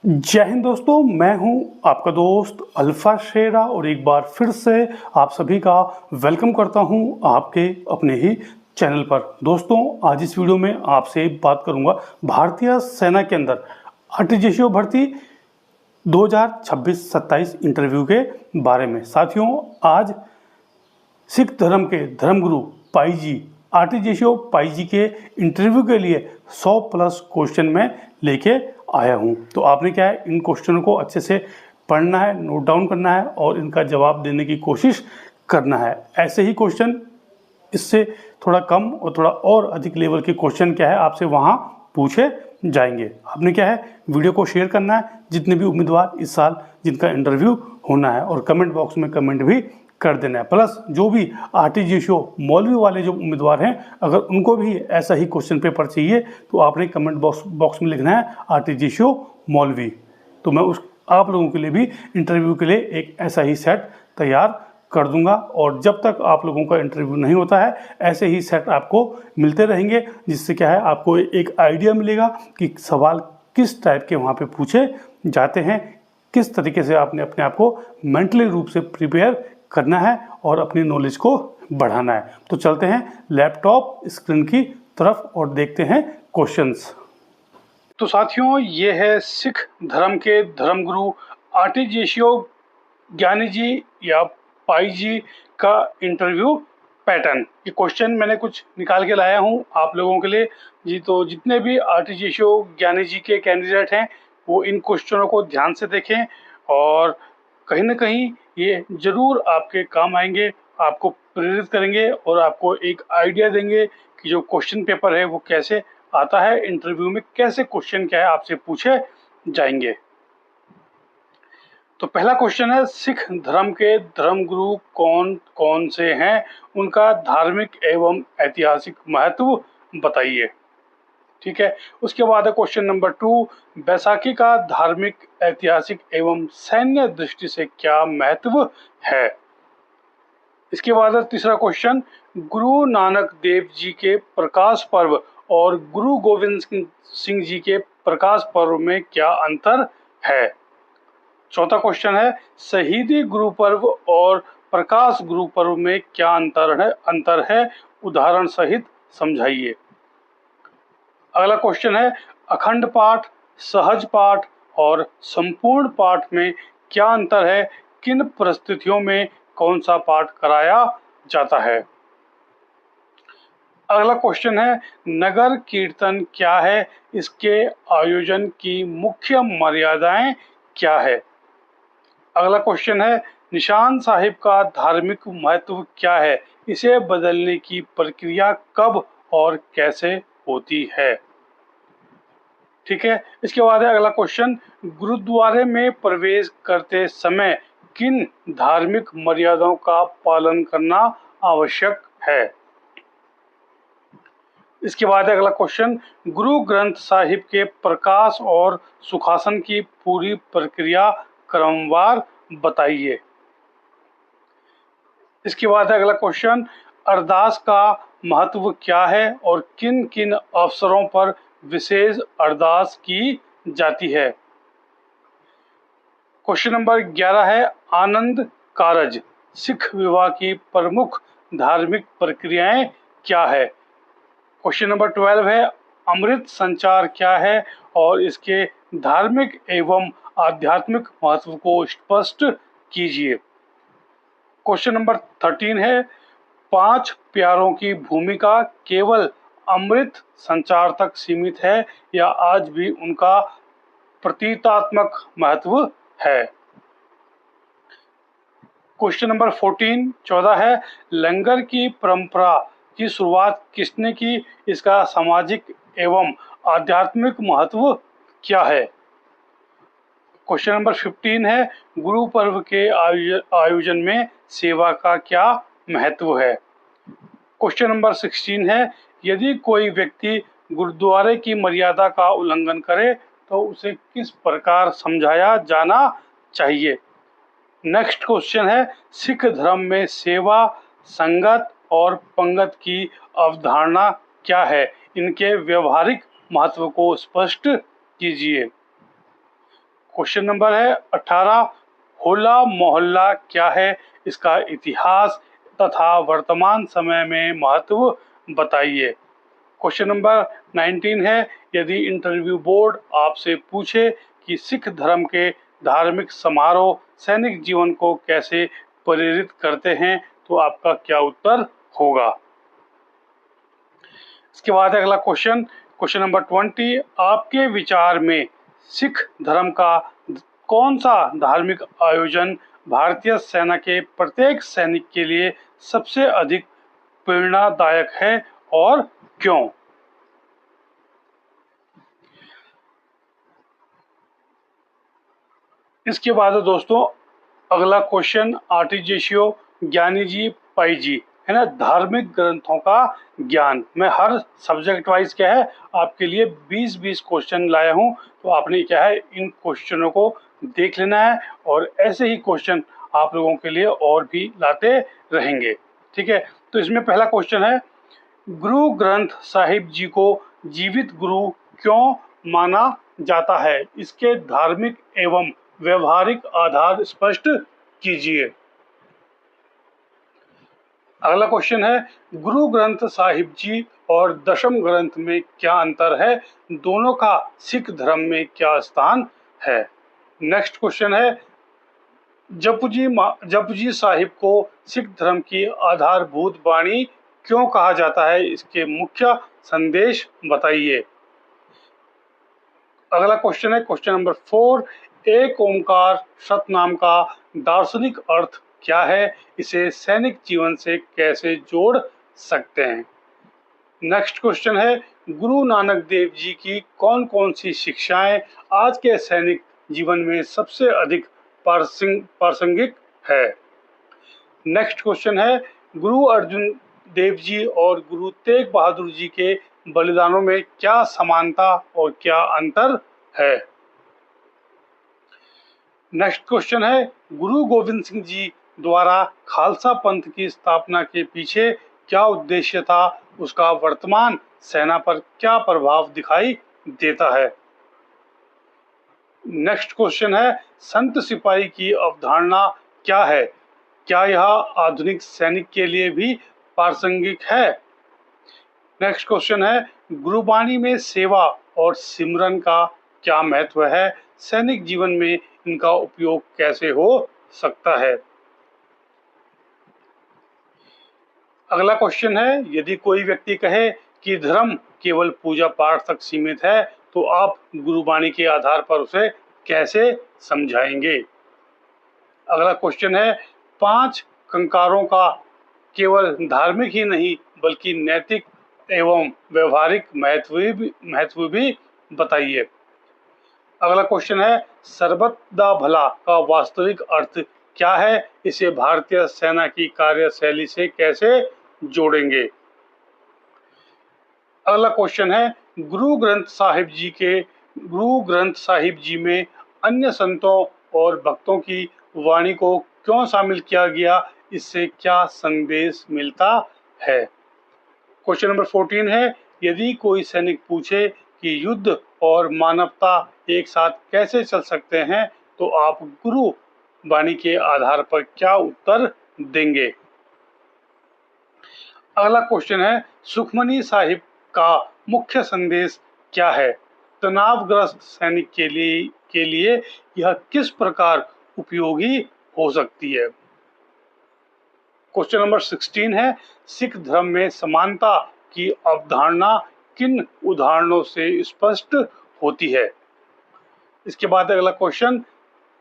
जय हिंद दोस्तों, मैं हूं आपका दोस्त अल्फा शेरा और एक बार फिर से आप सभी का वेलकम करता हूं आपके अपने ही चैनल पर। दोस्तों, आज इस वीडियो में आपसे बात करूंगा भारतीय सेना के अंदर आरटीजीएसओ भर्ती 2026-27 इंटरव्यू के बारे में। साथियों, आज सिख धर्म के धर्मगुरु पाई जी आरटीजीएसओ पाई जी के इंटरव्यू के लिए 100+ क्वेश्चन में लेके आया हूं। तो आपने क्या है, इन क्वेश्चनों को अच्छे से पढ़ना है, नोट डाउन करना है और इनका जवाब देने की कोशिश करना है। ऐसे ही क्वेश्चन, इससे थोड़ा कम और थोड़ा और अधिक लेवल के क्वेश्चन क्या है आपसे वहां पूछे जाएंगे। आपने क्या है, वीडियो को शेयर करना है जितने भी उम्मीदवार इस साल जिनका इंटरव्यू होना है, और कमेंट बॉक्स में कमेंट भी कर देना है। प्लस जो भी आरटीजीएसओ मौलवी वाले जो उम्मीदवार हैं, अगर उनको भी ऐसा ही क्वेश्चन पेपर चाहिए तो आपने कमेंट बॉक्स में लिखना है आरटीजीएसओ मौलवी। तो मैं आप लोगों के लिए भी इंटरव्यू के लिए एक ऐसा ही सेट तैयार कर दूंगा, और जब तक आप लोगों का इंटरव्यू नहीं होता है ऐसे ही सेट आपको मिलते रहेंगे, जिससे क्या है आपको एक आइडिया मिलेगा कि सवाल किस टाइप के वहाँ पे पूछे जाते हैं, किस तरीके से आपने अपने आप को मेंटली रूप से प्रिपेयर करना है और अपनी नॉलेज को बढ़ाना है। तो चलते हैं लैपटॉप स्क्रीन की तरफ और देखते हैं क्वेश्चंस। तो साथियों, ये है सिख धर्म के धर्मगुरु आरटीजीएसओ ज्ञानी जी या पाई जी का इंटरव्यू पैटर्न। ये क्वेश्चन मैंने कुछ निकाल के लाया हूँ आप लोगों के लिए जी। तो जितने भी आरटीजीएसओ ज्ञानी जी के कैंडिडेट हैं वो इन क्वेश्चनों को ध्यान से देखें, और कहीं ना कहीं ये जरूर आपके काम आएंगे, आपको प्रेरित करेंगे और आपको एक आइडिया देंगे कि जो क्वेश्चन पेपर है वो कैसे आता है, इंटरव्यू में कैसे क्वेश्चन क्या है आपसे पूछे जाएंगे। तो पहला क्वेश्चन है, सिख धर्म के धर्मगुरु कौन कौन से हैं, उनका धार्मिक एवं ऐतिहासिक महत्व बताइए। ठीक है। उसके बाद है क्वेश्चन नंबर 2, बैसाखी का धार्मिक, ऐतिहासिक एवं सैन्य दृष्टि से क्या महत्व है। इसके बाद है तीसरा क्वेश्चन, गुरु नानक देव जी के प्रकाश पर्व और गुरु गोविंद सिंह जी के प्रकाश पर्व में क्या अंतर है। चौथा क्वेश्चन है, शहीदी गुरु पर्व और प्रकाश गुरु पर्व में क्या अंतर है, उदाहरण सहित समझाइए। अगला क्वेश्चन है, अखंड पाठ, सहज पाठ और संपूर्ण पाठ में क्या अंतर है, किन परिस्थितियों में कौन सा पाठ कराया जाता है। अगला क्वेश्चन है, नगर कीर्तन क्या है, इसके आयोजन की मुख्य मर्यादाएं क्या है। अगला क्वेश्चन है, निशान साहिब का धार्मिक महत्व क्या है, इसे बदलने की प्रक्रिया कब और कैसे होती है। ठीक है। इसके बाद है अगला क्वेश्चन, गुरुद्वारे में प्रवेश करते समय किन धार्मिक मर्यादाओं का पालन करना आवश्यक है। इसके बाद है अगला क्वेश्चन, गुरु ग्रंथ साहिब के प्रकाश और सुखासन की पूरी प्रक्रिया क्रमवार बताइए। इसके बाद है अगला क्वेश्चन, अरदास का महत्व क्या है और किन किन अवसरों पर विशेष अरदास की जाती है। क्वेश्चन नंबर 11 है, आनंद कारज सिख विवाह की प्रमुख धार्मिक प्रक्रियाएं क्या है। क्वेश्चन नंबर 12 है, अमृत संचार क्या है और इसके धार्मिक एवं आध्यात्मिक महत्व को स्पष्ट कीजिए। क्वेश्चन नंबर 13 है, 5 प्यारों की भूमिका केवल अमृत संचार तक सीमित है या आज भी उनका प्रतीकात्मक महत्व है। क्वेश्चन नंबर 14 है, लंगर की परंपरा की शुरुआत किसने की, इसका सामाजिक एवं आध्यात्मिक महत्व क्या है। क्वेश्चन नंबर 15 है, गुरु पर्व के आयोजन में सेवा का क्या महत्व है। क्वेश्चन नंबर 16 है, यदि कोई व्यक्ति गुरुद्वारे की मर्यादा का उल्लंघन करे तो उसे किस प्रकार समझाया जाना चाहिए। नेक्स्ट क्वेश्चन है, सिख धर्म में सेवा, संगत और पंगत की अवधारणा क्या है, इनके व्यवहारिक महत्व को स्पष्ट कीजिए। क्वेश्चन नंबर है 18, होला मोहल्ला क्या है, इसका इतिहास तथा वर्तमान समय में महत्व बताइए। क्वेश्चन नंबर 19 है, यदि इंटरव्यू बोर्ड आपसे पूछे कि सिख धर्म के धार्मिक समारोह सैनिक जीवन को कैसे प्रेरित करते हैं तो आपका क्या उत्तर होगा। इसके बाद अगला क्वेश्चन, क्वेश्चन नंबर 20, आपके विचार में सिख धर्म का कौन सा धार्मिक आयोजन भारतीय सेना के प्रत्येक सैनिक के लिए सबसे अधिक प्रेरणादायक है और क्यों। इसके बाद दोस्तों अगला क्वेश्चन आर्टिजेशियो ज्ञानी जी पाई जी है ना, धार्मिक ग्रंथों का ज्ञान। मैं हर सब्जेक्ट वाइज क्या है आपके लिए 20-20 क्वेश्चन लाया हूं, तो आपने क्या है इन क्वेश्चनों को देख लेना है और ऐसे ही क्वेश्चन आप लोगों के लिए और भी लाते रहेंगे। ठीक है, तो इसमें पहला क्वेश्चन है, गुरु ग्रंथ साहिब जी को जीवित गुरु क्यों माना जाता है, इसके धार्मिक एवं व्यवहारिक आधार स्पष्ट कीजिए। अगला क्वेश्चन है, गुरु ग्रंथ साहिब जी और दशम ग्रंथ में क्या अंतर है, दोनों का सिख धर्म में क्या स्थान है। नेक्स्ट क्वेश्चन है, जपजी साहिब को सिख धर्म की आधारभूत वाणी क्यों कहा जाता है, इसके मुख्य संदेश बताइए। अगला क्वेश्चन है क्वेश्चन नंबर 4, एक ओंकार सतनाम का दार्शनिक अर्थ क्या है, इसे सैनिक जीवन से कैसे जोड़ सकते हैं। नेक्स्ट क्वेश्चन है, गुरु नानक देव जी की कौन कौन सी शिक्षाएं आज के सैनिक जीवन में सबसे अधिक प्रासंगिक है। नेक्स्ट क्वेश्चन है, गुरु अर्जुन देव जी और गुरु तेग बहादुर जी के बलिदानों में क्या समानता और क्या अंतर है। नेक्स्ट क्वेश्चन है, गुरु गोविंद सिंह जी द्वारा खालसा पंथ की स्थापना के पीछे क्या उद्देश्य था, उसका वर्तमान सेना पर क्या प्रभाव दिखाई देता है। नेक्स्ट क्वेश्चन है, संत सिपाही की अवधारणा क्या है, क्या यह आधुनिक सैनिक के लिए भी प्रासंगिक है। नेक्स्ट क्वेश्चन है, गुरुबाणी में सेवा और सिमरन का क्या महत्व है, सैनिक जीवन में इनका उपयोग कैसे हो सकता है। अगला क्वेश्चन है, यदि कोई व्यक्ति कहे कि धर्म केवल पूजा पाठ तक सीमित है तो आप गुरुबाणी के आधार पर उसे कैसे समझाएंगे। अगला क्वेश्चन है, 5 कंकारों का केवल धार्मिक ही नहीं बल्कि नैतिक एवं व्यवहारिक महत्व भी बताइए। अगला क्वेश्चन है, सर्वदा भला का वास्तविक अर्थ क्या है, इसे भारतीय सेना की कार्यशैली से कैसे जोड़ेंगे। अगला क्वेश्चन है, गुरु ग्रंथ साहिब जी में अन्य संतों और भक्तों की वाणी को क्यों शामिल किया गया, इससे क्या संदेश मिलता है। क्वेश्चन नंबर 14 है, यदि कोई सैनिक पूछे कि युद्ध और मानवता एक साथ कैसे चल सकते हैं तो आप गुरु वाणी के आधार पर क्या उत्तर देंगे। अगला क्वेश्चन है, सुखमनी साहिब का मुख्य संदेश क्या है, तनावग्रस्त सैनिक के लिए यह किस प्रकार उपयोगी हो सकती है। क्वेश्चन नंबर 16 है, सिख धर्म में समानता की अवधारणा किन उदाहरणों से स्पष्ट होती है। इसके बाद अगला क्वेश्चन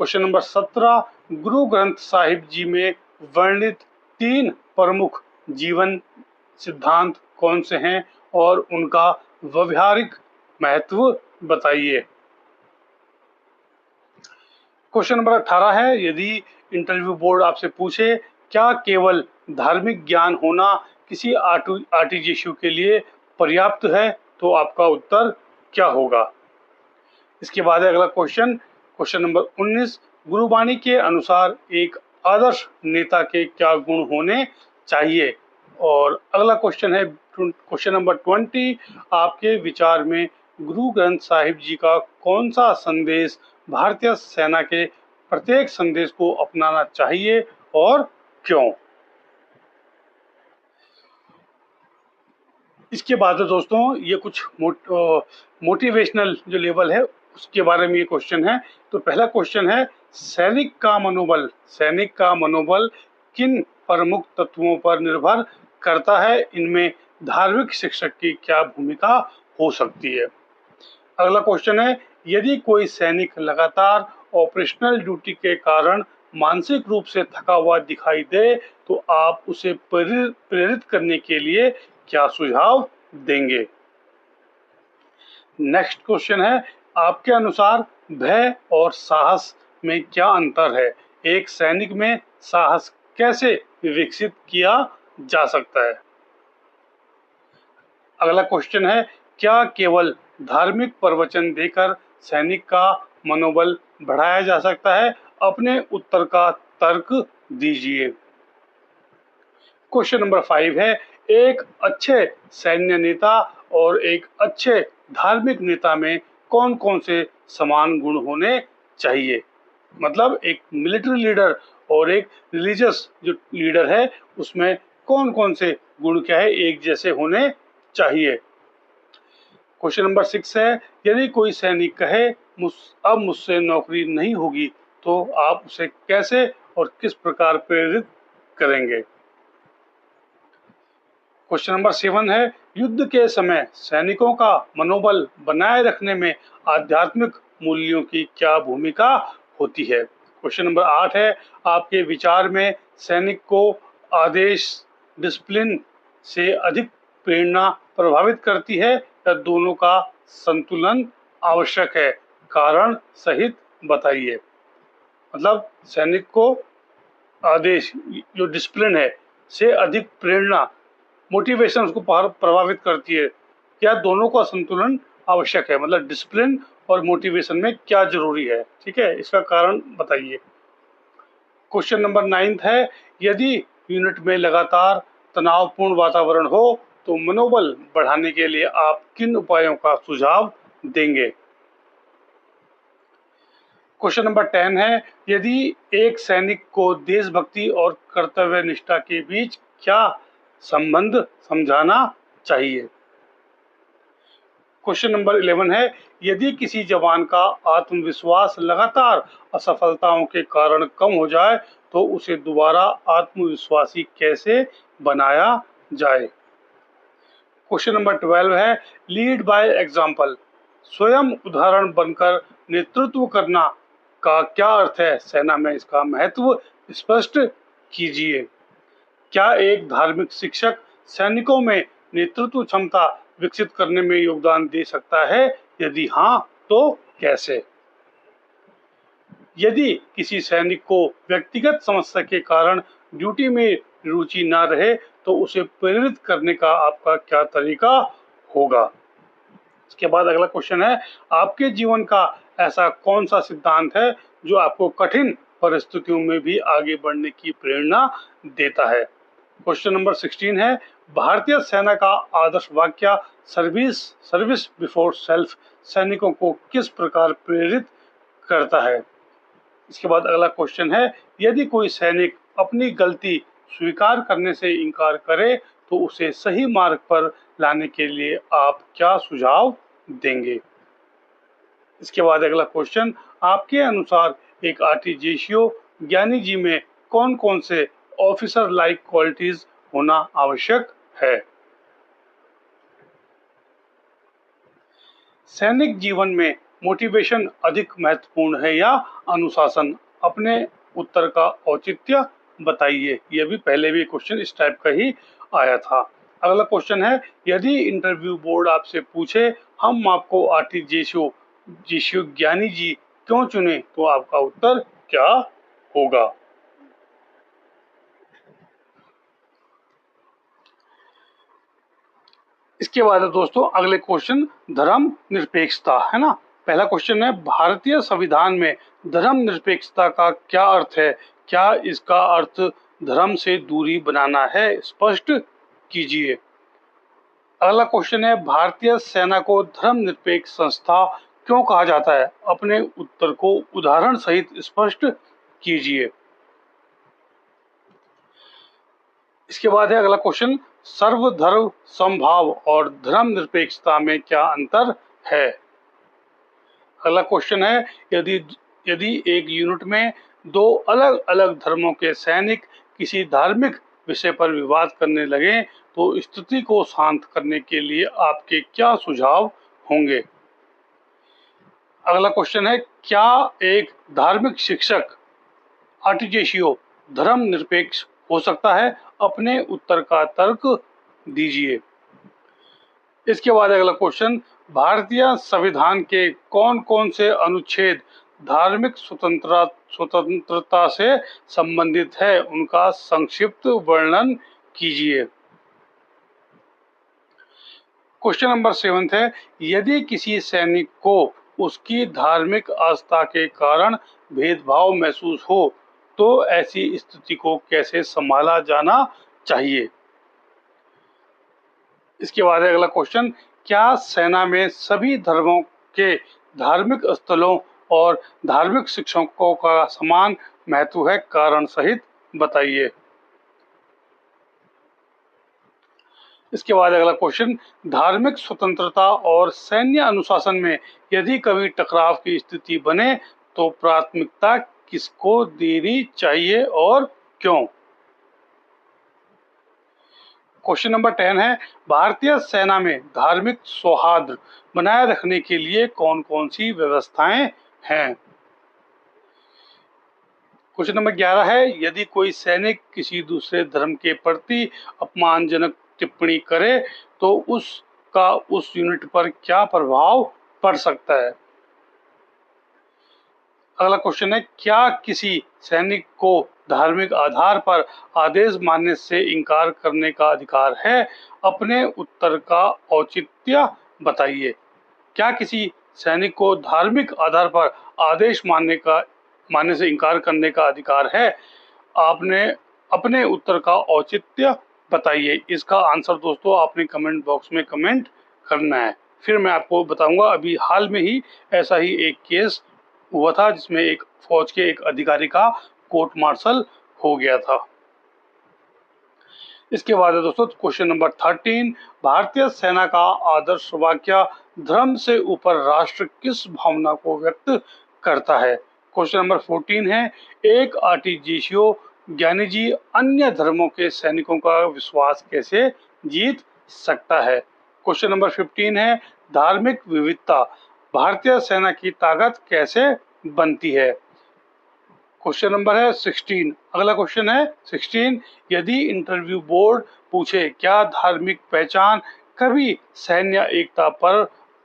नंबर 17, गुरु ग्रंथ साहिब जी में वर्णित 3 प्रमुख जीवन सिद्धांत कौन से हैं और उनका व्यवहारिक महत्व बताइए। क्वेश्चन नंबर 18 है, यदि इंटरव्यू बोर्ड आपसे पूछे क्या केवल धार्मिक ज्ञान होना किसी आर्टिजेशियो के लिए पर्याप्त है तो आपका उत्तर क्या होगा। इसके बाद अगला क्वेश्चन नंबर 19, गुरुबाणी के अनुसार एक आदर्श नेता के क्या गुण होने चाहिए। और अगला क्वेश्चन है क्वेश्चन नंबर 20, आपके विचार में गुरु ग्रंथ साहिब जी का कौन सा संदेश भारतीय सेना के प्रत्येक संदेश को अपनाना चाहिए और क्यों? इसके बाद दोस्तों ये कुछ मोटिवेशनल जो लेवल है उसके बारे में ये क्वेश्चन है। तो पहला क्वेश्चन है, सैनिक का मनोबल किन प्रमुख तत्वों पर निर्भर करता है? इनमें धार्मिक शिक्षक की क्या भूमिका हो सकती है? अगला क्वेश्चन है, यदि कोई सैनिक लगातार ऑपरेशनल ड्यूटी के कारण मानसिक रूप से थका हुआ दिखाई दे तो आप उसे प्रेरित करने के लिए क्या सुझाव देंगे? नेक्स्ट क्वेश्चन है, आपके अनुसार भय और साहस में क्या अंतर है? एक सैनिक में साहस कैसे विकसित किया जा सकता है? अगला क्वेश्चन है, क्या केवल धार्मिक प्रवचन देकर सैनिक का मनोबल बढ़ाया जा सकता है? अपने उत्तर का तर्क दीजिए। क्वेश्चन नंबर 5 है, एक अच्छे सैन्य नेता और एक अच्छे धार्मिक नेता में कौन कौन से समान गुण होने चाहिए? मतलब एक मिलिट्री लीडर और एक रिलीजियस जो लीडर है उसमें कौन कौन से गुण क्या है एक जैसे होने चाहिए? क्वेश्चन नंबर 6 है, यदि कोई सैनिक कहे अब मुझसे नौकरी नहीं होगी तो आप उसे कैसे और किस प्रकार प्रेरित करेंगे? क्वेश्चन नंबर 7 है, युद्ध के समय सैनिकों का मनोबल बनाए रखने में आध्यात्मिक मूल्यों की क्या भूमिका होती है? क्वेश्चन नंबर 8 है, आपके विचार में सैनिक को आदेश डिसिप्लिन से अधिक प्रेरणा प्रभावित करती है या दोनों का संतुलन आवश्यक है? कारण सहित बताइए। मतलब सैनिक को आदेश जो डिसिप्लिन है से अधिक प्रेरणा मोटिवेशन उसको प्रभावित करती है या दोनों का संतुलन आवश्यक है? मतलब डिसिप्लिन और मोटिवेशन में क्या जरूरी है? ठीक है, इसका कारण बताइए। क्वेश्चन नंबर 9 है, यदि यूनिट में लगातार तनावपूर्ण वातावरण हो तो मनोबल बढ़ाने के लिए आप किन उपायों का सुझाव देंगे? क्वेश्चन नंबर 10 है, यदि एक सैनिक को देशभक्ति और कर्तव्य निष्ठा के बीच क्या संबंध समझाना चाहिए? क्वेश्चन नंबर 11 है, यदि किसी जवान का आत्मविश्वास लगातार असफलताओं के कारण कम हो जाए तो उसे दोबारा आत्मविश्वासी कैसे बनाया जाए? क्वेश्चन नंबर 12 है, लीड बाय एग्जाम्पल, स्वयं उदाहरण बनकर नेतृत्व करना का क्या अर्थ है? सेना में इसका महत्व स्पष्ट कीजिए। क्या एक धार्मिक शिक्षक सैनिकों में नेतृत्व क्षमता विकसित करने में योगदान दे सकता है? यदि हाँ तो कैसे? यदि किसी सैनिक को व्यक्तिगत समस्या के कारण ड्यूटी में रुचि न रहे तो उसे प्रेरित करने का आपका क्या तरीका होगा? इसके बाद अगला क्वेश्चन है, आपके जीवन का ऐसा कौन सा सिद्धांत है जो आपको कठिन परिस्थितियों में भी आगे बढ़ने की प्रेरणा देता है? क्वेश्चन नंबर 16 है, भारतीय सेना का आदर्श वाक्य सर्विस बिफोर सेल्फ सैनिकों को किस प्रकार प्रेरित करता है? इसके बाद अगला क्वेश्चन है, यदि कोई सैनिक अपनी गलती स्वीकार करने से इनकार करे तो उसे सही मार्ग पर लाने के लिए आप क्या सुझाव देंगे? इसके बाद अगला क्वेश्चन, आपके अनुसार एक आर्टिजेशियो ज्ञानी जी में कौन कौन से ऑफिसर लाइक क्वालिटीज होना आवश्यक है? सैनिक जीवन में मोटिवेशन अधिक महत्वपूर्ण है या अनुशासन? अपने उत्तर का औचित्य बताइए। यह भी पहले भी क्वेश्चन इस टाइप का ही आया था। अगला क्वेश्चन है, यदि इंटरव्यू बोर्ड आपसे पूछे हम आपको आर्टिजेशियो ज्ञानी जी क्यों चुने तो आपका उत्तर क्या होगा? इसके बाद दोस्तों अगले क्वेश्चन धर्म निरपेक्षता है ना। पहला क्वेश्चन है, भारतीय संविधान में धर्म निरपेक्षता का क्या अर्थ है? क्या इसका अर्थ धर्म से दूरी बनाना है? स्पष्ट कीजिए। अगला क्वेश्चन है, भारतीय सेना को धर्म निरपेक्ष संस्था क्यों कहा जाता है? अपने उत्तर को उदाहरण सहित स्पष्ट कीजिए। इसके बाद है अगला क्वेश्चन, सर्वधर्म समभाव और धर्मनिरपेक्षता में क्या अंतर है? अगला क्वेश्चन है, यदि यदि एक यूनिट में दो अलग अलग धर्मों के सैनिक किसी धार्मिक विषय पर विवाद करने लगे तो स्थिति को शांत करने के लिए आपके क्या सुझाव होंगे? अगला क्वेश्चन है, क्या एक धार्मिक शिक्षक आर्टिजेशियो धर्मनिरपेक्ष हो सकता है? अपने उत्तर का तर्क दीजिए। इसके बाद अगला क्वेश्चन, भारतीय संविधान के कौन कौन से अनुच्छेद धार्मिक स्वतंत्रता से संबंधित है? उनका संक्षिप्त वर्णन कीजिए। क्वेश्चन नंबर 7 है, यदि किसी सैनिक को उसकी धार्मिक आस्था के कारण भेदभाव महसूस हो तो ऐसी स्थिति को कैसे संभाला जाना चाहिए? इसके बाद अगला क्वेश्चन, क्या सेना में सभी धर्मों के धार्मिक स्थलों और धार्मिक शिक्षकों का समान महत्व है? कारण सहित बताइए। इसके बाद अगला क्वेश्चन, धार्मिक स्वतंत्रता और सैन्य अनुशासन में यदि कभी टकराव की स्थिति बने तो प्राथमिकता किसको देनी चाहिए और क्यों? क्वेश्चन नंबर 10 है, भारतीय सेना में धार्मिक सौहार्द बनाए रखने के लिए कौन कौन सी व्यवस्थाएं हैं? क्वेश्चन नंबर 11 है, यदि कोई सैनिक किसी दूसरे धर्म के प्रति अपमानजनक टिप्पणी करे तो उसका उस यूनिट पर क्या प्रभाव पड़ सकता है? अगला क्वेश्चन है, क्या किसी सैनिक को धार्मिक आधार पर आदेश मानने से इनकार करने का अधिकार है? अपने उत्तर का औचित्य बताइए। क्या किसी सैनिक को धार्मिक आधार पर आदेश मानने से इनकार करने का अधिकार है? आपने अपने उत्तर का औचित्य बताइए। इसका आंसर दोस्तों आपने कमेंट बॉक्स में कमेंट करना है। फिर मैं आपको बताऊंगा, अभी हाल में ही ऐसा ही एक केस हुआ था जिसमें एक फौज के एक अधिकारी का कोर्ट मार्शल हो गया था। इसके बाद है दोस्तों क्वेश्चन नंबर 13, भारतीय सेना का आदर्श वाक्य धर्म से ऊपर राष्ट्र किस भावना को व्यक्त करता है? क्वेश्चन नंबर 14 है, एक आर्टिजेशियो ज्ञानी जी अन्य धर्मों के सैनिकों का विश्वास कैसे जीत सकता है? क्वेश्चन नंबर 15 है, धार्मिक विविधता भारतीय सेना की ताकत कैसे बनती है? क्वेश्चन नंबर है 16। अगला क्वेश्चन है 16, यदि इंटरव्यू बोर्ड पूछे क्या धार्मिक पहचान कभी सैन्य एकता पर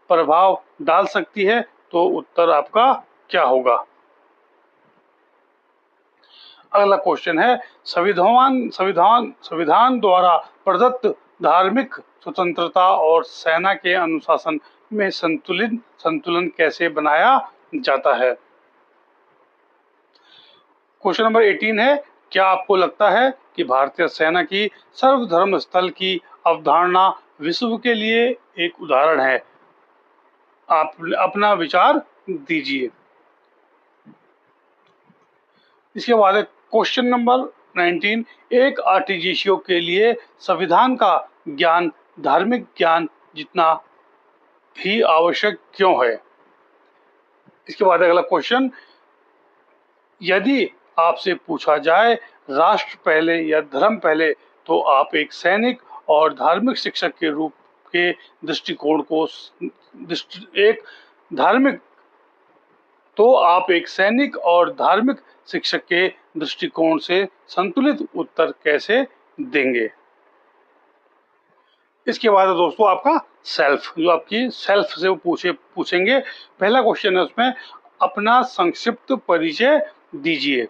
प्रभाव डाल सकती है तो उत्तर आपका क्या होगा? अगला क्वेश्चन है, संविधान संविधान संविधान द्वारा प्रदत्त धार्मिक स्वतंत्रता और सेना के अनुशासन में संतुलन कैसे बनाया जाता है? क्वेश्चन नंबर 18 है, क्या आपको लगता है कि भारतीय सेना की सर्वधर्म स्थल की अवधारणा विश्व के लिए एक उदाहरण है? आप अपना विचार दीजिए। इसके बाद क्वेश्चन नंबर 19, एक आर्टिजेशियो के लिए संविधान का ज्ञान धार्मिक ज्ञान जितना ही आवश्यक क्यों है? इसके बाद अगला क्वेश्चन, यदि आपसे पूछा जाए राष्ट्र पहले या धर्म पहले तो आप एक सैनिक और धार्मिक शिक्षक के रूप के दृष्टिकोण को एक धार्मिक तो आप एक सैनिक और धार्मिक शिक्षक के दृष्टिकोण से संतुलित उत्तर कैसे देंगे? इसके बाद दोस्तों आपका सेल्फ, जो आपकी सेल्फ से वो पूछेंगे। पहला क्वेश्चन है उसमें, अपना संक्षिप्त परिचय दीजिए।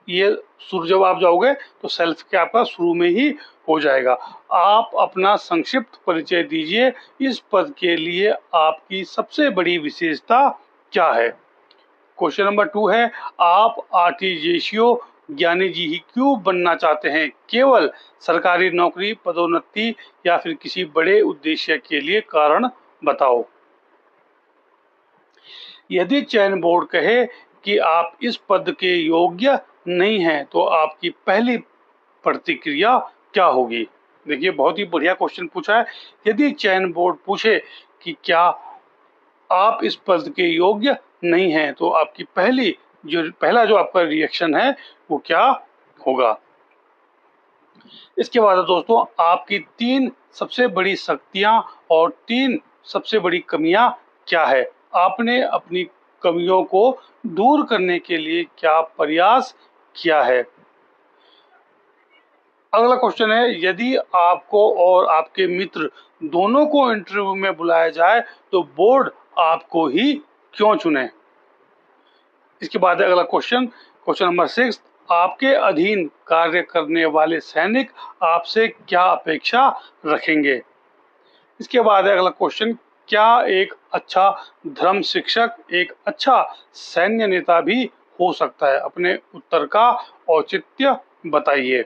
ये शुरू जब आप जाओगे तो सेल्फ के आपका शुरू में ही हो जाएगा। आप अपना संक्षिप्त परिचय दीजिए। इस पद के लिए आपकी सबसे बड़ी विशेषता क्या है? क्वेश्चन नंबर 2 है, आप आर्टिजेशियो ज्ञानी जी ही क्यों बनना चाहते हैं? केवल सरकारी नौकरी, पदोन्नति या फिर किसी बड़े उद्देश्य के लिए? कारण बताओ। यदि चयन बोर्ड कहे कि आप इस पद के योग्य नहीं हैं तो आपकी पहली प्रतिक्रिया क्या होगी? देखिए, बहुत ही बढ़िया क्वेश्चन पूछा है। यदि चयन बोर्ड पूछे कि क्या आप इस पद के योग्य नहीं हैं तो आपकी पहला जो आपका रिएक्शन है वो क्या होगा? इसके बाद दोस्तों, आपकी 3 सबसे बड़ी शक्तियां और 3 सबसे बड़ी कमियां क्या है? आपने अपनी कमियों को दूर करने के लिए क्या प्रयास किया है? अगला क्वेश्चन है, यदि आपको और आपके मित्र दोनों को इंटरव्यू में बुलाया जाए तो बोर्ड आपको ही क्यों चुने? इसके बाद अगला क्वेश्चन नंबर 6, आपके अधीन कार्य करने वाले सैनिक आपसे क्या अपेक्षा रखेंगे? इसके बाद अगला क्वेश्चन, क्या एक अच्छा धर्म शिक्षक एक अच्छा सैन्य नेता भी हो सकता है? अपने उत्तर का औचित्य बताइए।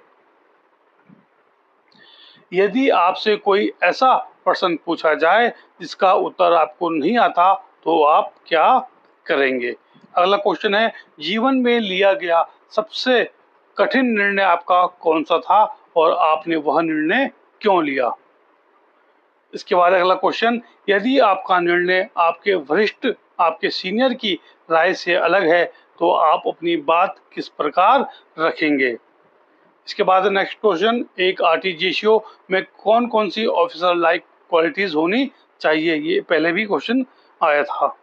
यदि आपसे कोई ऐसा प्रश्न पूछा जाए जिसका उत्तर आपको नहीं आता तो आप क्या करेंगे? अगला क्वेश्चन है, जीवन में लिया गया सबसे कठिन निर्णय आपका कौन सा था और आपने वह निर्णय क्यों लिया? इसके बाद अगला क्वेश्चन, यदि आपका निर्णय आपके वरिष्ठ आपके सीनियर की राय से अलग है तो आप अपनी बात किस प्रकार रखेंगे? इसके बाद नेक्स्ट क्वेश्चन, एक आरटीजीएसओ में कौन कौन सी ऑफिसर लाइक क्वालिटीज होनी चाहिए? ये पहले भी क्वेश्चन आया था।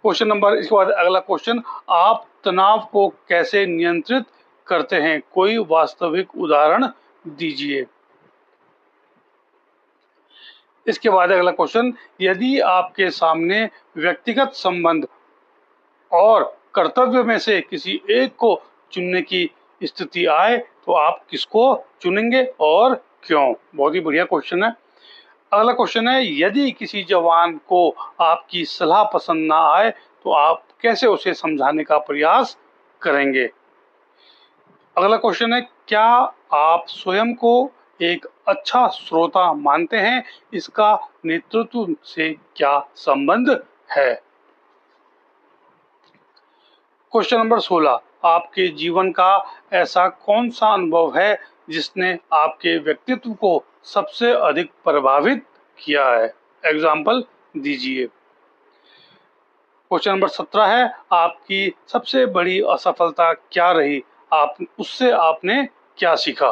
इसके बाद अगला क्वेश्चन, आप तनाव को कैसे नियंत्रित करते हैं? कोई वास्तविक उदाहरण दीजिए। इसके बाद अगला क्वेश्चन, यदि आपके सामने व्यक्तिगत संबंध और कर्तव्य में से किसी एक को चुनने की स्थिति आए तो आप किसको चुनेंगे और क्यों? बहुत ही बढ़िया क्वेश्चन है। अगला क्वेश्चन है, यदि किसी जवान को आपकी सलाह पसंद ना आए तो आप कैसे उसे समझाने का प्रयास करेंगे? अगला क्वेश्चन है, क्या आप स्वयं को एक अच्छा श्रोता मानते हैं? इसका नेतृत्व से क्या संबंध है? क्वेश्चन नंबर 16, आपके जीवन का ऐसा कौन सा अनुभव है जिसने आपके व्यक्तित्व को सबसे अधिक प्रभावित किया है? एग्जाम्पल दीजिए। क्वेश्चन नंबर 17 है, आपकी सबसे बड़ी असफलता क्या रही? उससे आपने क्या सीखा?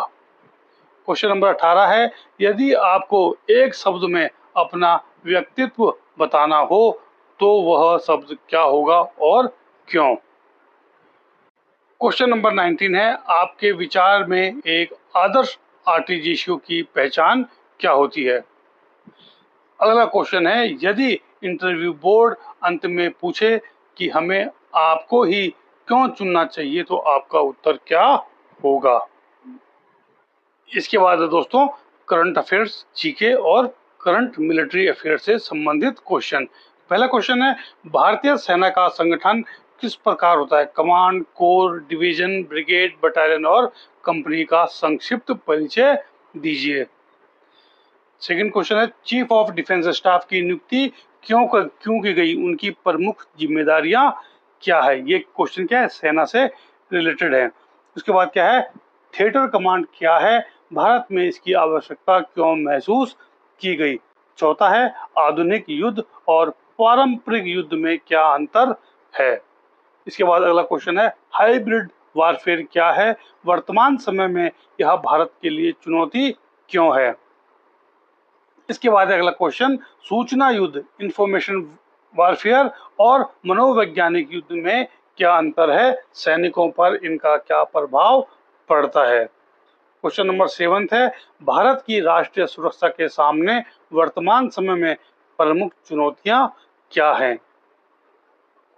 क्वेश्चन नंबर 18 है, यदि आपको एक शब्द में अपना व्यक्तित्व बताना हो तो वह शब्द क्या होगा और क्यों? क्वेश्चन नंबर 19 है, आपके विचार में एक आदर्श आरटीजीएसओ की पहचान क्या होती है? अगला क्वेश्चन है, यदि इंटरव्यू बोर्ड अंत में पूछे कि हमें आपको ही क्यों चुनना चाहिए तो आपका उत्तर क्या होगा? इसके बाद दोस्तों, करंट अफेयर्स, जीके और करंट मिलिट्री अफेयर से संबंधित क्वेश्चन। पहला क्वेश्चन है, भारतीय सेना का संगठन किस प्रकार होता है? Command, core, division, brigade, battalion और कंपनी का संक्षिप्त परिचय दीजिए। सेकंड क्वेश्चन है, चीफ ऑफ डिफेंस स्टाफ की नियुक्ति क्यों की गई? उनकी प्रमुख जिम्मेदारियां क्या है? ये क्वेश्चन क्या है? सेना से रिलेटेड है। उसके बाद क्या है, थिएटर कमांड क्या है? भारत में इसकी आवश्यकता क्यों महसूस की गई? चौथा है, आधुनिक युद्ध और पारंपरिक युद्ध में क्या अंतर है? इसके बाद अगला क्वेश्चन है, हाइब्रिड वारफेयर क्या है? वर्तमान समय में यह भारत के लिए चुनौती क्यों है? इसके बाद अगला क्वेश्चन, सूचना युद्ध, इंफॉर्मेशन वारफेयर और मनोवैज्ञानिक युद्ध में क्या अंतर है? सैनिकों पर इनका क्या प्रभाव पड़ता है? क्वेश्चन नंबर 7 है, भारत की राष्ट्रीय सुरक्षा के सामने वर्तमान समय में प्रमुख चुनौतियां क्या हैं?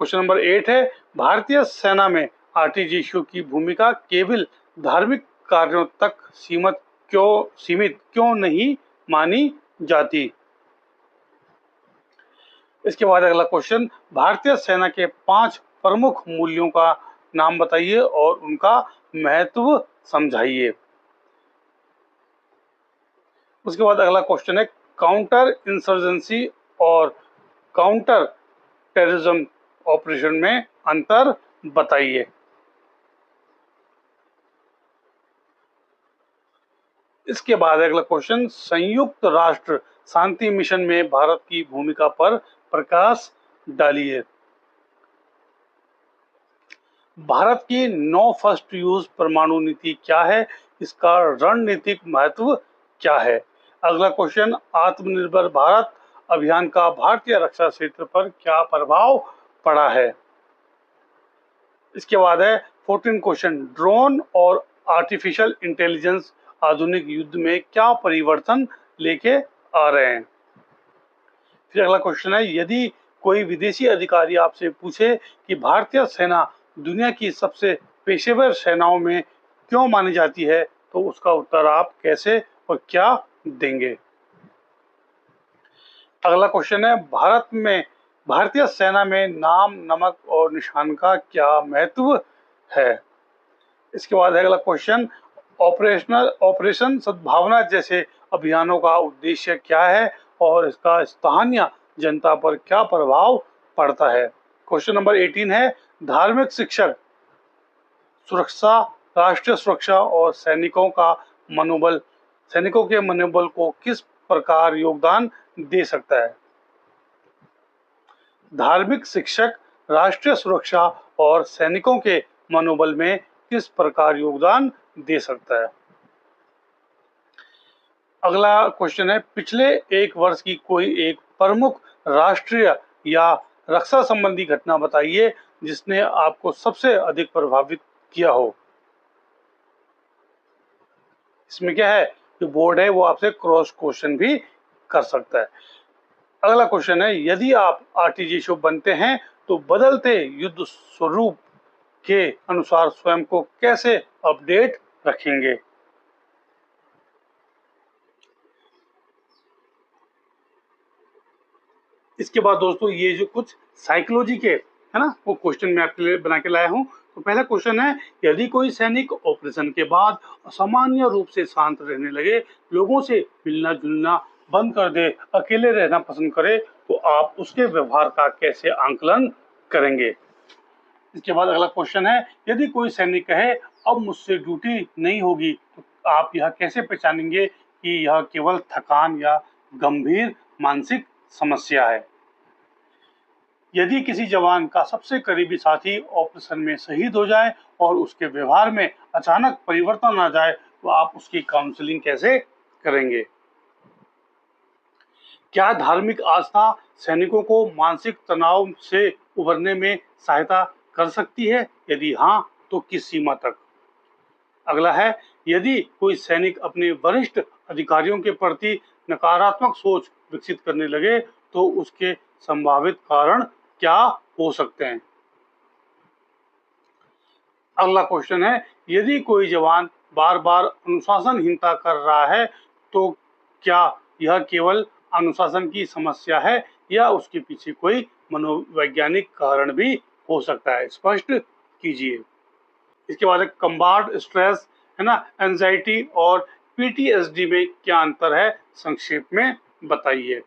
क्वेश्चन नंबर 8 है, भारतीय सेना में आरटीजीएसओ की भूमिका केवल धार्मिक कार्यों तक सीमित क्यों नहीं मानी जाती? इसके बाद अगला क्वेश्चन, भारतीय सेना के 5 प्रमुख मूल्यों का नाम बताइए और उनका महत्व समझाइए। उसके बाद अगला क्वेश्चन है, काउंटर इंसर्जेंसी और काउंटर टेररिज्म ऑपरेशन में अंतर बताइए। इसके बाद अगला क्वेश्चन, संयुक्त राष्ट्र शांति मिशन में भारत की भूमिका पर प्रकाश डालिए। भारत की नो फर्स्ट यूज परमाणु नीति क्या है, इसका रणनीतिक महत्व क्या है। अगला क्वेश्चन, आत्मनिर्भर भारत अभियान का भारतीय रक्षा क्षेत्र पर क्या प्रभाव पड़ा है। इसके बाद है 14 क्वेश्चन, ड्रोन और आर्टिफिशियल इंटेलिजेंस आधुनिक युद्ध में क्या परिवर्तन लेके आ रहे हैं। फिर अगला क्वेश्चन है, यदि कोई विदेशी अधिकारी आपसे पूछे कि भारतीय सेना दुनिया की सबसे पेशेवर सेनाओं में क्यों मानी जाती है, तो उसका उत्तर आप कैसे और क्या देंगे। अगला क्वेश्चन है, भारतीय सेना में नाम, नमक और निशान का क्या महत्व है। इसके बाद है अगला क्वेश्चन, ऑपरेशन सद्भावना जैसे अभियानों का उद्देश्य क्या है और इसका स्थानीय जनता पर क्या प्रभाव पड़ता है। क्वेश्चन नंबर 18 है, धार्मिक शिक्षक सुरक्षा, राष्ट्रीय सुरक्षा और सैनिकों के मनोबल को किस प्रकार योगदान दे सकता है। धार्मिक शिक्षक राष्ट्रीय सुरक्षा और सैनिकों के मनोबल में किस प्रकार योगदान दे सकता है। अगला क्वेश्चन है, पिछले एक वर्ष की कोई एक प्रमुख राष्ट्रीय या रक्षा संबंधी घटना बताइए जिसने आपको सबसे अधिक प्रभावित किया हो। इसमें क्या है, जो बोर्ड है वो आपसे क्रॉस क्वेश्चन भी कर सकता है। अगला क्वेश्चन है, यदि आप आरटीजीएस बनते हैं तो बदलते युद्ध स्वरूप के अनुसार स्वयं को कैसे अपडेट रखेंगे। इसके बाद दोस्तों, ये जो कुछ साइकोलॉजी के है ना, वो क्वेश्चन मैं आपके लिए बना के लाया हूँ। तो पहला क्वेश्चन है, यदि कोई सैनिक ऑपरेशन के बाद असामान्य रूप से शांत रहने लगे, लोगों से मिलना जुलना बंद कर दे, अकेले रहना पसंद करे, तो आप उसके व्यवहार का कैसे आंकलन करेंगे। इसके बाद अगला क्वेश्चन है, यदि कोई सैनिक कहे अब मुझसे ड्यूटी नहीं होगी, तो आप यह कैसे पहचानेंगे कि यह केवल थकान या गंभीर मानसिक समस्या है। यदि किसी जवान का सबसे करीबी साथी ऑपरेशन में शहीद हो जाए और उसके व्यवहार में अचानक परिवर्तन आ जाए, तो आप उसकी काउंसलिंग कैसे करेंगे। क्या धार्मिक आस्था सैनिकों को मानसिक तनाव से उबरने में सहायता कर सकती है, यदि हाँ तो किस सीमा तक। अगला है, यदि कोई सैनिक अपने वरिष्ठ अधिकारियों के प्रति नकारात्मक सोच विकसित करने लगे, तो उसके संभावित कारण क्या हो सकते हैं। अगला क्वेश्चन है, यदि कोई जवान बार बार अनुशासनहीनता कर रहा है, तो क्या यह केवल अनुशासन की समस्या है या उसके पीछे कोई मनोवैज्ञानिक कारण भी हो सकता है, स्पष्ट कीजिए। इसके बाद कम्बार्ड स्ट्रेस है ना, एंजाइटी और पीटीएसडी में क्या अंतर है, संक्षेप में बताइए।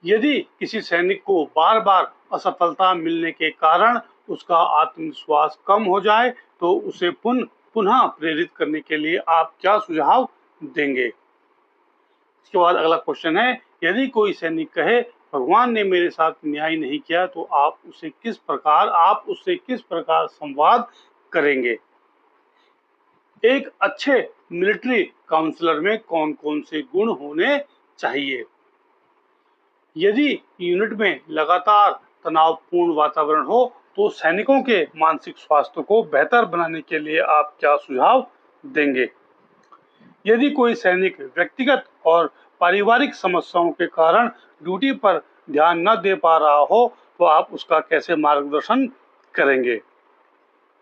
यदि किसी सैनिक को बार बार असफलता मिलने के कारण उसका आत्मविश्वास कम हो जाए, तो उसे पुनः प्रेरित करने के लिए आप क्या सुझाव देंगे। इसके बाद अगला क्वेश्चन है, यदि कोई सैनिक कहे भगवान ने मेरे साथ न्याय नहीं किया, तो आप उससे किस प्रकार संवाद करेंगे। एक अच्छे मिलिट्री काउंसलर में कौन कौन से गुण होने चाहिए। यदि यूनिट में लगातार तनावपूर्ण वातावरण हो, तो सैनिकों के मानसिक स्वास्थ्य को बेहतर बनाने के लिए आप क्या सुझाव देंगे। यदि कोई सैनिक व्यक्तिगत और पारिवारिक समस्याओं के कारण ड्यूटी पर ध्यान न दे पा रहा हो, तो आप उसका कैसे मार्गदर्शन करेंगे।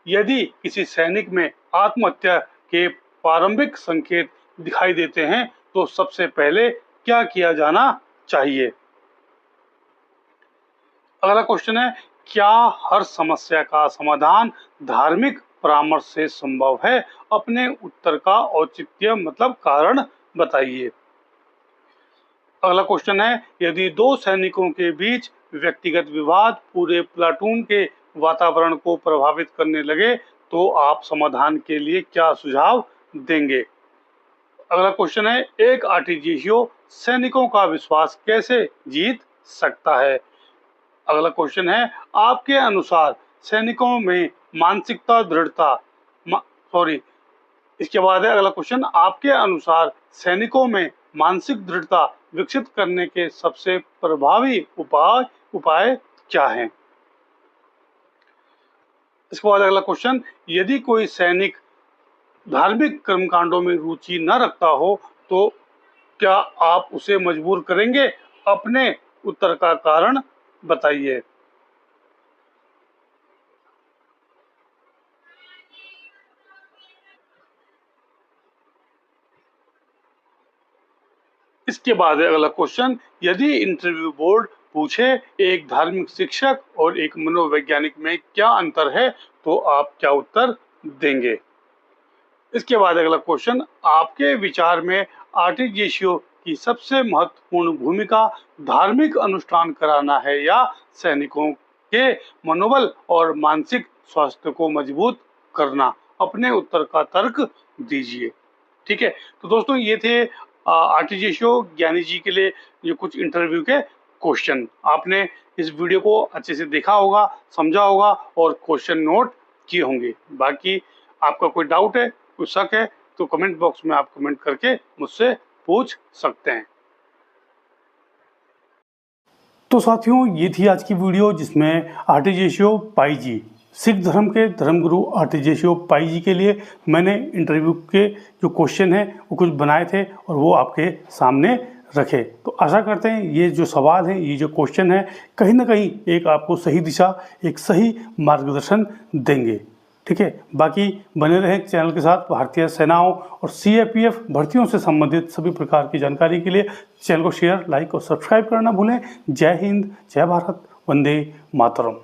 यदि किसी सैनिक में आत्महत्या के प्रारंभिक संकेत दिखाई देते हैं, तो सबसे पहले क्या किया जाना चाहिए। अगला क्वेश्चन है, क्या हर समस्या का समाधान धार्मिक परामर्श से संभव है। अपने उत्तर का औचित्य मतलब कारण बताइए। अगला क्वेश्चन है, यदि दो सैनिकों के बीच व्यक्तिगत विवाद पूरे प्लाटून के वातावरण को प्रभावित करने लगे तो आप समाधान के लिए क्या सुझाव देंगे? अगला क्वेश्चन है, एक आर्टिजियो सैनिकों का विश्वास कैसे जीत सकता है? अगला क्वेश्चन है, आपके अनुसार सैनिकों में मानसिकता दृढ़ता इसके बाद है अगला क्वेश्चन, आपके अनुसार सैनिकों में मानसिक दृढ़ता विकसित करने के सबसे प्रभावी उपाय क्या हैं? इसके बाद अगला क्वेश्चन, यदि कोई सैनिक धार्मिक कर्मकांडों में रुचि न रखता हो तो क्या आप उसे मजबूर करेंगे? अपने उत्तर का कारण बताइए। इसके बाद है अगला क्वेश्चन, यदि इंटरव्यू बोर्ड पूछे एक धार्मिक शिक्षक और एक मनोवैज्ञानिक में क्या अंतर है तो आप क्या उत्तर देंगे? इसके बाद अगला क्वेश्चन, आपके विचार में आर्टिजियो की सबसे महत्वपूर्ण भूमिका धार्मिक अनुष्ठान कराना है या सैनिकों के मनोबल और मानसिक स्वास्थ्य को मजबूत करना? अपने उत्तर का तर्क दीजिए। ठीक है, तो दोस्तों ये थे आर्टिजियो ज्ञानी जी के लिए जो कुछ इंटरव्यू के क्वेश्चन। आपने इस वीडियो को अच्छे से देखा होगा, समझा होगा और क्वेश्चन नोट किए होंगे। बाकी आपका कोई डाउट है, कोई शक है तो कमेंट बॉक्स में आप कमेंट करके मुझसे पूछ सकते हैं। तो साथियों, ये थी आज की वीडियो जिसमें आर्टिजियो पाईजी, सिख धर्म के धर्मगुरु आर्टिजियो पाईजी के लिए मैंने इंटरव्यू के जो क्वेश्चन हैं वो कुछ बनाए थे और वो आपके सामने रखे। तो आशा करते हैं ये जो सवाल हैं, ये जो क्वेश्चन है, कहीं ना कहीं एक आपको सही दिशा, एक सही मार्गदर्शन देंगे। ठीक है, बाकी बने रहें चैनल के साथ। भारतीय सेनाओं और CAPF भर्तियों से संबंधित सभी प्रकार की जानकारी के लिए चैनल को शेयर, लाइक और सब्सक्राइब करना भूलें। जय हिंद, जय भारत, वंदे मातरम।